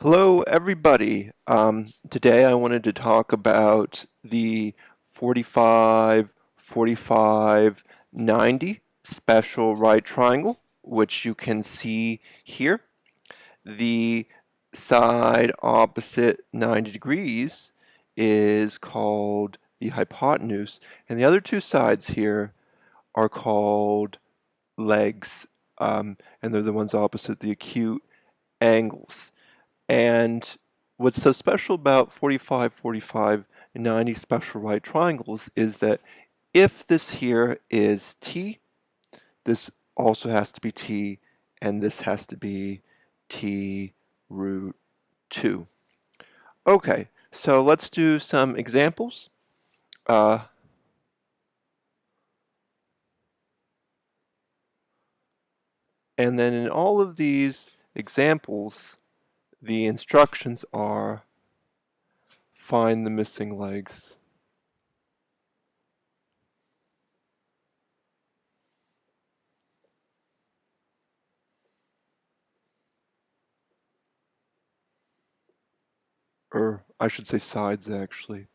Hello, everybody. Today I wanted to talk about the 45, 45, 90 special right triangle, which you can see here. The side opposite 90 degrees is called the hypotenuse, and the other two sides here are called legs, and they're the ones opposite the acute angles. And what's so special about 45, 45, and 90 special right triangles is that if this here is t, this also has to be t, and this has to be t root 2. Okay, so let's do some examples. And then in all of these examples, the instructions are find the missing legs. Or I should say sides, actually.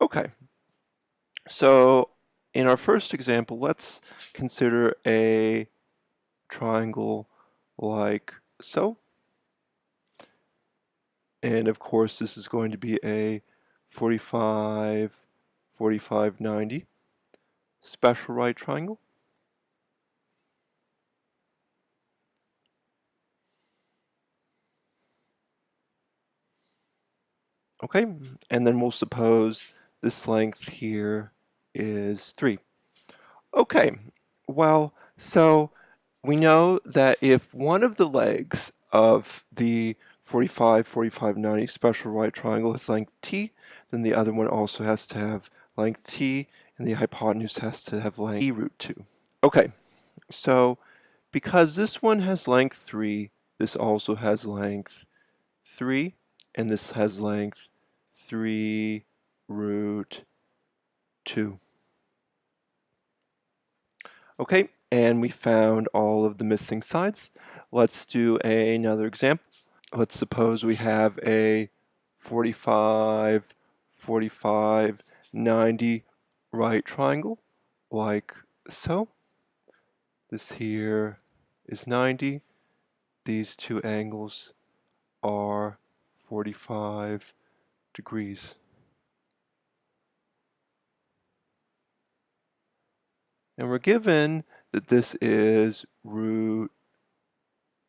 Okay, so in our first example, let's consider a triangle like so. And of course, this is going to be a 45, 45, 90 special right triangle. Okay, and then we'll suppose this length here is 3. Okay, well, so we know that if one of the legs of the 45, 45, 90 special right triangle is length t, then the other one also has to have length t, and the hypotenuse has to have length t root 2. Okay, so because this one has length 3, this also has length 3, and this has length 3 root 2. Okay, and we found all of the missing sides. Let's do another example. Let's suppose we have a 45, 45, 90 right triangle, like so. This here is 90. These two angles are 45 degrees. And we're given that this is root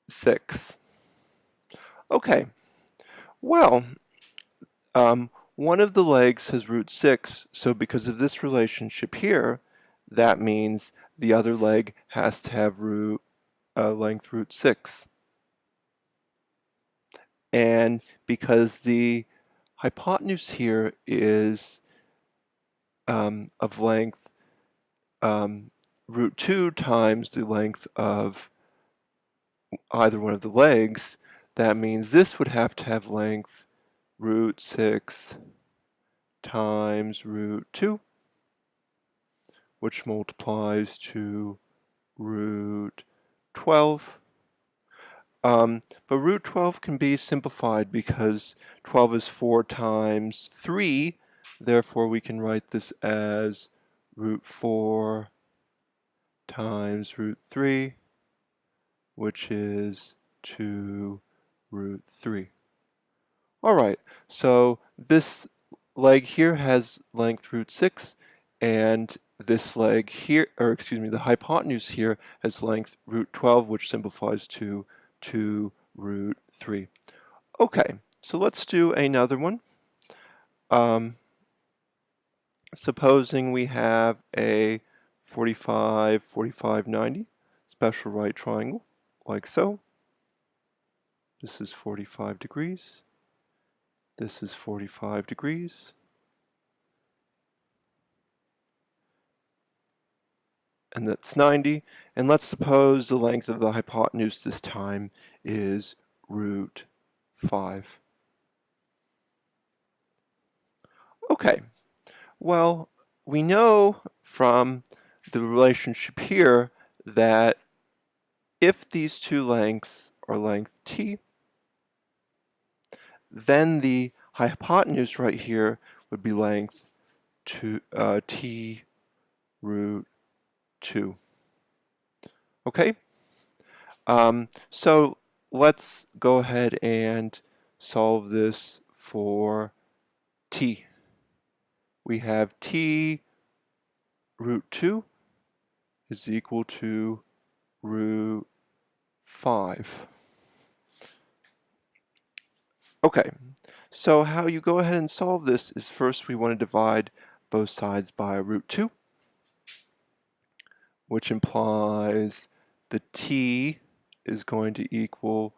6. Okay, well, one of the legs has root 6, so because of this relationship here, that means the other leg has to have length root 6. And because the hypotenuse here is of length root 2 times the length of either one of the legs, that means this would have to have length root 6 times root 2, which multiplies to root 12. But root 12 can be simplified because 12 is 4 times 3, therefore we can write this as root 4 times root 3, which is 2 root 3. Alright, so this leg here has length root 6, and this leg here, or excuse me, the hypotenuse here has length root 12, which simplifies to 2 root 3. Okay, so let's do another one. Supposing we have a 45, 45, 90 special right triangle, like so. This is 45 degrees. This is 45 degrees. And that's 90. And let's suppose the length of the hypotenuse this time is root 5. Okay, well, we know from the relationship here that if these two lengths are length t, then the hypotenuse right here would be length t root 2. Okay? So let's go ahead and solve this for t. We have t root 2 is equal to root 5. Okay, so how you go ahead and solve this is first we want to divide both sides by root 2, which implies the t is going to equal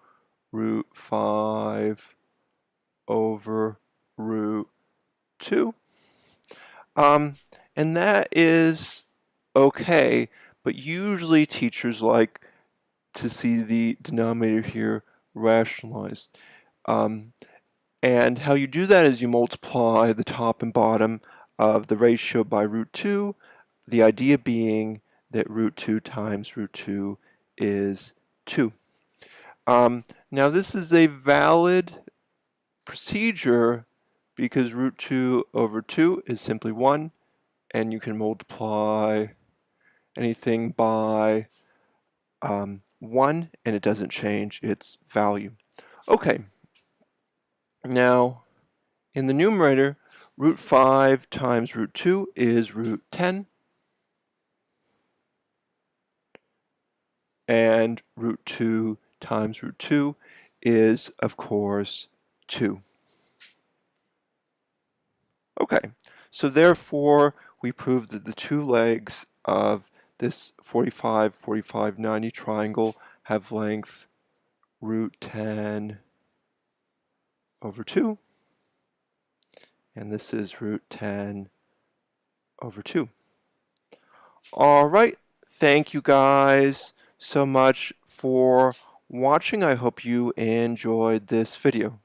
root 5 over root 2. And that is okay, but usually teachers like to see the denominator here rationalized. And how you do that is you multiply the top and bottom of the ratio by root 2, the idea being that root 2 times root 2 is 2. Now this is a valid procedure because root 2 over 2 is simply 1, and you can multiply anything by 1 and it doesn't change its value. Okay, now in the numerator, root 5 times root 2 is root 10, and root 2 times root 2 is, of course, 2. Okay, so therefore we proved that the two legs of this 45, 45, 90 triangle have length root 10 over 2, and this is root 10 over 2. All right, thank you guys so much for watching. I hope you enjoyed this video.